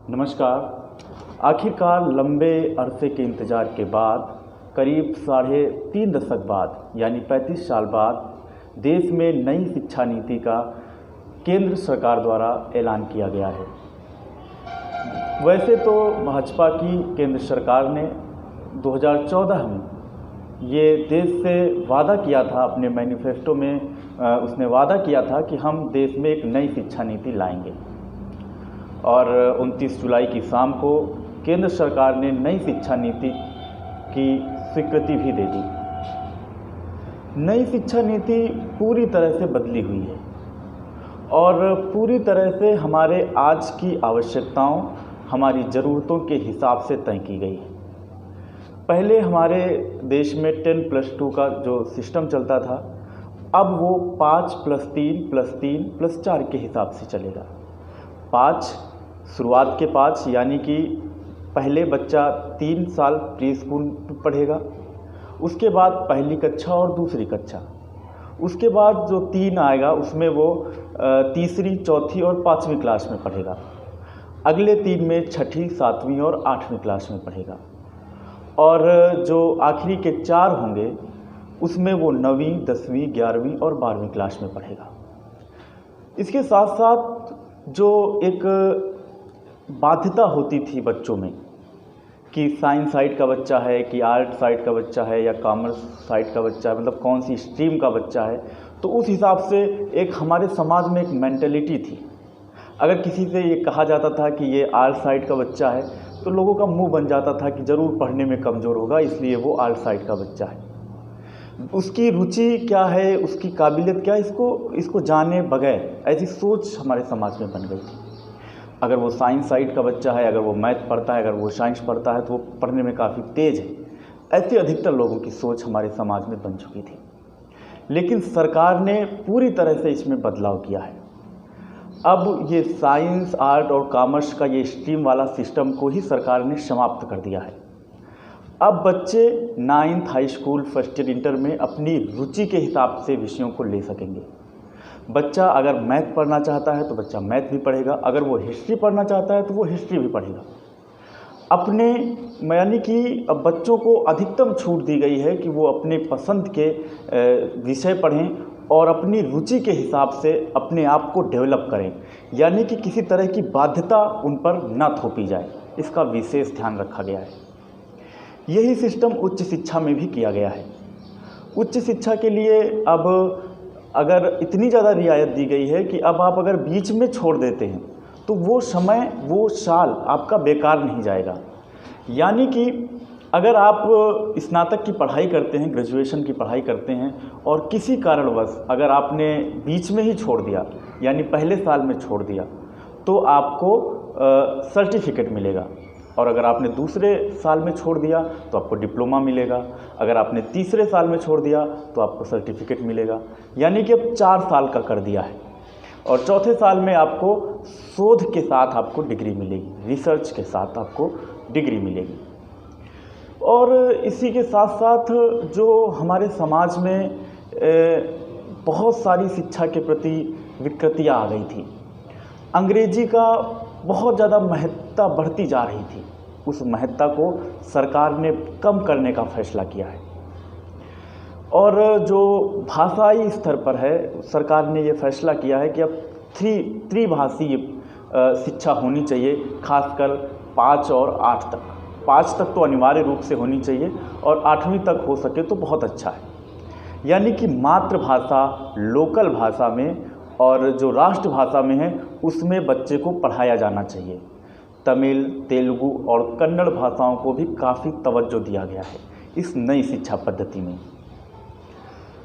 नमस्कार। आखिरकार लंबे अरसे के इंतज़ार के बाद करीब साढ़े 3 दशक बाद यानी 35 साल बाद देश में नई शिक्षा नीति का केंद्र सरकार द्वारा ऐलान किया गया है। वैसे तो भाजपा की केंद्र सरकार ने 2014 में ये देश से वादा किया था, अपने मैनिफेस्टो में उसने वादा किया था कि हम देश में एक नई शिक्षा नीति लाएंगे और 29 जुलाई की शाम को केंद्र सरकार ने नई शिक्षा नीति की स्वीकृति भी दे दी। नई शिक्षा नीति पूरी तरह से बदली हुई है और पूरी तरह से हमारे आज की आवश्यकताओं, हमारी ज़रूरतों के हिसाब से तय की गई है। पहले हमारे देश में 10+2 का जो सिस्टम चलता था, अब वो 5+3+3+4 के हिसाब से चलेगा। 5 शुरुआत के 5 यानी कि पहले बच्चा 3 साल प्री स्कूल पढ़ेगा, उसके बाद पहली कक्षा और दूसरी कक्षा, उसके बाद जो 3 आएगा उसमें वो तीसरी, चौथी और 5वीं क्लास में पढ़ेगा। अगले 3 में 6ठी, 7वीं और 8वीं क्लास में पढ़ेगा और जो आखिरी के 4 होंगे उसमें वो 9वीं, 10वीं, 11वीं और 12वीं क्लास में पढ़ेगा। इसके साथ साथ जो एक बाध्यता होती थी बच्चों में कि साइंस साइड का बच्चा है कि आर्ट साइड का बच्चा है या कॉमर्स साइड का बच्चा है, मतलब कौन सी स्ट्रीम का बच्चा है, तो उस हिसाब से एक हमारे समाज में एक मेंटलिटी थी। अगर किसी से ये कहा जाता था कि ये आर्ट साइड का बच्चा है तो लोगों का मुंह बन जाता था कि ज़रूर पढ़ने में कमज़ोर होगा, इसलिए वो आर्ट साइड का बच्चा है। उसकी रुचि क्या है, उसकी काबिलियत क्या है, इसको जाने बगैर ऐसी सोच हमारे समाज में बन गई थी। अगर वो साइंस साइड का बच्चा है, अगर वो मैथ पढ़ता है, अगर वो साइंस पढ़ता है तो वो पढ़ने में काफ़ी तेज़ है, ऐसी अधिकतर लोगों की सोच हमारे समाज में बन चुकी थी। लेकिन सरकार ने पूरी तरह से इसमें बदलाव किया है। अब ये साइंस, आर्ट और कॉमर्स का ये स्ट्रीम वाला सिस्टम को ही सरकार ने समाप्त कर दिया है। अब बच्चे 9th high school, first year, inter में अपनी रुचि के हिसाब से विषयों को ले सकेंगे। बच्चा अगर मैथ पढ़ना चाहता है तो बच्चा मैथ भी पढ़ेगा, अगर वो हिस्ट्री पढ़ना चाहता है तो वो हिस्ट्री भी पढ़ेगा। अपने यानी कि अब बच्चों को अधिकतम छूट दी गई है कि वो अपने पसंद के विषय पढ़ें और अपनी रुचि के हिसाब से अपने आप को डेवलप करें, यानी कि किसी तरह की बाध्यता उन पर न थोपी जाए, इसका विशेष ध्यान रखा गया है। यही सिस्टम उच्च शिक्षा में भी किया गया है। उच्च शिक्षा के लिए अब अगर इतनी ज़्यादा रियायत दी गई है कि अब आप अगर बीच में छोड़ देते हैं तो वो समय, वो साल आपका बेकार नहीं जाएगा। यानी कि अगर आप स्नातक की पढ़ाई करते हैं, ग्रेजुएशन की पढ़ाई करते हैं और किसी कारणवश अगर आपने बीच में ही छोड़ दिया, यानी पहले साल में छोड़ दिया, तो आपको सर्टिफिकेट मिलेगा। और अगर आपने दूसरे साल में छोड़ दिया तो आपको डिप्लोमा मिलेगा। अगर आपने तीसरे साल में छोड़ दिया तो आपको सर्टिफिकेट मिलेगा। यानी कि अब 4 साल का कर दिया है और चौथे साल में आपको शोध के साथ आपको डिग्री मिलेगी, रिसर्च के साथ आपको डिग्री मिलेगी। और इसी के साथ साथ जो हमारे समाज में बहुत सारी शिक्षा के प्रति विकृतियाँ आ गई थी। अंग्रेजी का बहुत ज़्यादा महत्ता बढ़ती जा रही थी। उस महत्ता को सरकार ने कम करने का फैसला किया है। और जो भाषाई स्तर पर है, सरकार ने ये फैसला किया है कि अब त्रिभाषीय शिक्षा होनी चाहिए, खासकर 5 और 8 तक। 5 तक तो अनिवार्य रूप से होनी चाहिए और 8वीं तक हो सके तो बहुत अच्छा है। यानी कि मातृभाषा, लोकल भाषा में और जो राष्ट्रभाषा में है उसमें बच्चे को पढ़ाया जाना चाहिए। तमिल, तेलुगु और कन्नड़ भाषाओं को भी काफ़ी तवज्जो दिया गया है इस नई शिक्षा पद्धति में।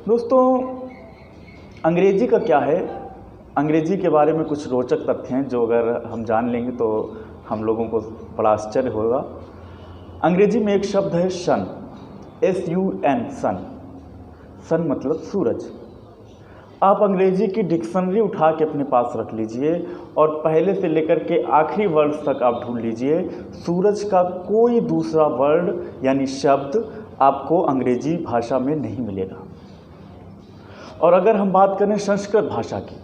दोस्तों, अंग्रेजी का क्या है? अंग्रेजी के बारे में कुछ रोचक तथ्य हैं जो अगर हम जान लेंगे तो हम लोगों को बड़ा आश्चर्य होगा। अंग्रेजी में एक शब्द है सन, SUN, सन। सन मतलब सूरज। आप अंग्रेजी की डिक्शनरी उठा के अपने पास रख लीजिए और पहले से लेकर के आखिरी वर्ड तक आप ढूंढ लीजिए, सूरज का कोई दूसरा वर्ड यानी शब्द आपको अंग्रेजी भाषा में नहीं मिलेगा। और अगर हम बात करें संस्कृत भाषा की,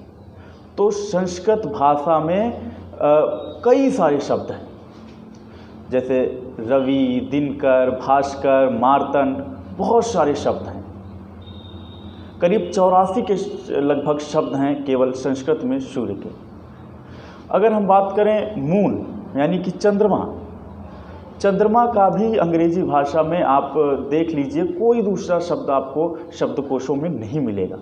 तो संस्कृत भाषा में कई सारे शब्द हैं, जैसे रवि, दिनकर, भास्कर, मार्तंड, बहुत सारे शब्द हैं। करीब 84 के लगभग शब्द हैं केवल संस्कृत में सूर्य के। अगर हम बात करें मून यानी कि चंद्रमा, चंद्रमा का भी अंग्रेजी भाषा में आप देख लीजिए कोई दूसरा शब्द आपको शब्दकोशों में नहीं मिलेगा।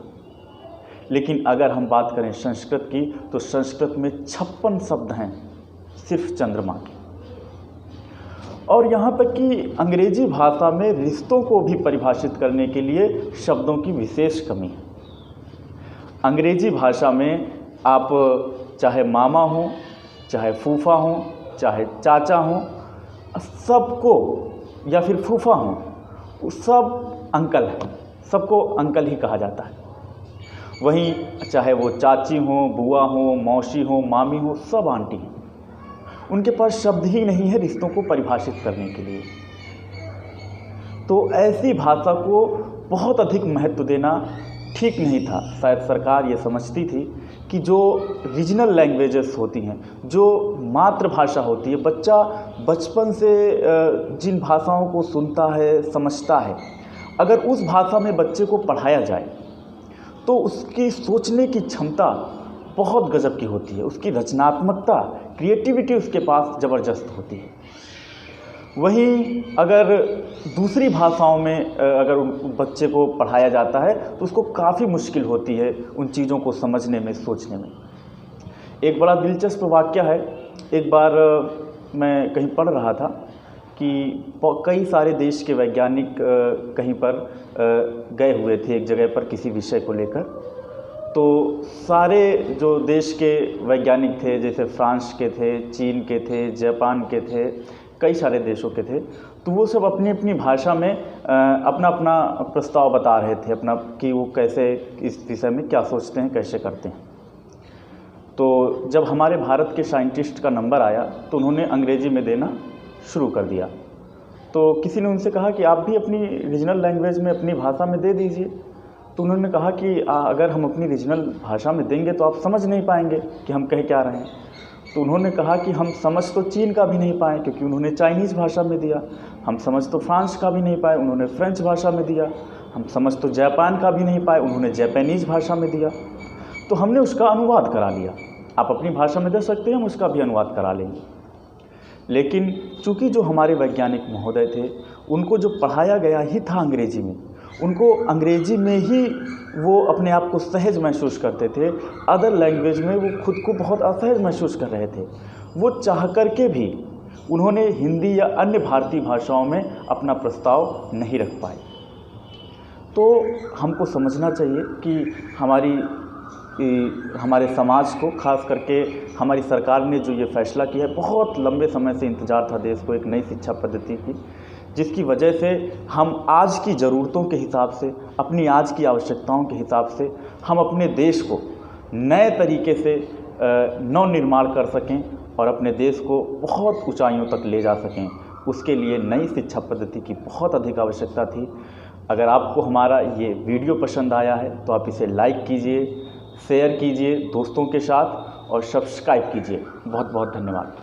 लेकिन अगर हम बात करें संस्कृत की तो संस्कृत में 56 शब्द हैं सिर्फ चंद्रमा के। और यहाँ तक कि अंग्रेजी भाषा में रिश्तों को भी परिभाषित करने के लिए शब्दों की विशेष कमी है। अंग्रेजी भाषा में आप चाहे मामा हो, चाहे फूफा हो, चाहे चाचा हो, सबको, या फिर फूफा हो, सब अंकल है, सबको अंकल ही कहा जाता है। वहीं चाहे वो चाची हो, बुआ हो, मौसी हो, मामी हो, सब आंटी हैं। उनके पास शब्द ही नहीं है रिश्तों को परिभाषित करने के लिए। तो ऐसी भाषा को बहुत अधिक महत्व देना ठीक नहीं था। शायद सरकार ये समझती थी कि जो रीजनल लैंग्वेजेस होती हैं, जो मातृभाषा होती है, बच्चा बचपन से जिन भाषाओं को सुनता है, समझता है, अगर उस भाषा में बच्चे को पढ़ाया जाए तो उसकी सोचने की क्षमता बहुत गजब की होती है, उसकी रचनात्मकता, क्रिएटिविटी उसके पास ज़बरदस्त होती है। वहीं अगर दूसरी भाषाओं में अगर उन बच्चे को पढ़ाया जाता है तो उसको काफ़ी मुश्किल होती है उन चीज़ों को समझने में, सोचने में। एक बड़ा दिलचस्प वाक़या है, एक बार मैं कहीं पढ़ रहा था कि कई सारे देश के वैज्ञानिक कहीं पर गए हुए थे एक जगह पर किसी विषय को लेकर। तो सारे जो देश के वैज्ञानिक थे, जैसे फ्रांस के थे, चीन के थे, जापान के थे, कई सारे देशों के थे, तो वो सब अपनी अपनी भाषा में अपना अपना प्रस्ताव बता रहे थे अपना, कि वो कैसे इस विषय में क्या सोचते हैं, कैसे करते हैं। तो जब हमारे भारत के साइंटिस्ट का नंबर आया तो उन्होंने अंग्रेजी में देना शुरू कर दिया। तो किसी ने उनसे कहा कि आप भी अपनी रीजनल लैंग्वेज में, अपनी भाषा में दे दीजिए। तो उन्होंने कहा कि अगर हम अपनी रीजनल भाषा में देंगे तो आप समझ नहीं पाएंगे कि हम कह क्या रहे हैं। तो उन्होंने कहा कि हम समझ तो चीन का भी नहीं पाए, क्योंकि उन्होंने चाइनीज़ भाषा में दिया। हम समझ तो फ्रांस का भी नहीं पाए, उन्होंने फ्रेंच भाषा में दिया। हम समझ तो जापान का भी नहीं पाए, उन्होंने जापानीज़ भाषा में दिया। तो हमने उसका अनुवाद करा लिया। आप अपनी भाषा में दे सकते हैं, हम उसका भी अनुवाद करा लेंगे। लेकिन चूँकि जो हमारे वैज्ञानिक महोदय थे, उनको जो पढ़ाया गया ही था अंग्रेजी में, उनको अंग्रेजी में ही वो अपने आप को सहज महसूस करते थे। अदर लैंग्वेज में वो खुद को बहुत असहज महसूस कर रहे थे। वो चाह कर के भी उन्होंने हिंदी या अन्य भारतीय भाषाओं में अपना प्रस्ताव नहीं रख पाए। तो हमको समझना चाहिए कि हमारे समाज को, खास करके हमारी सरकार ने जो ये फैसला किया है, बहुत लंबे समय से इंतज़ार था देश को एक नई शिक्षा पद्धति की, जिसकी वजह से हम आज की ज़रूरतों के हिसाब से, अपनी आज की आवश्यकताओं के हिसाब से हम अपने देश को नए तरीके से नवनिर्माण कर सकें और अपने देश को बहुत ऊंचाइयों तक ले जा सकें। उसके लिए नई शिक्षा पद्धति की बहुत अधिक आवश्यकता थी। अगर आपको हमारा ये वीडियो पसंद आया है तो आप इसे लाइक कीजिए, शेयर कीजिए दोस्तों के साथ और सब्सक्राइब कीजिए। बहुत बहुत धन्यवाद।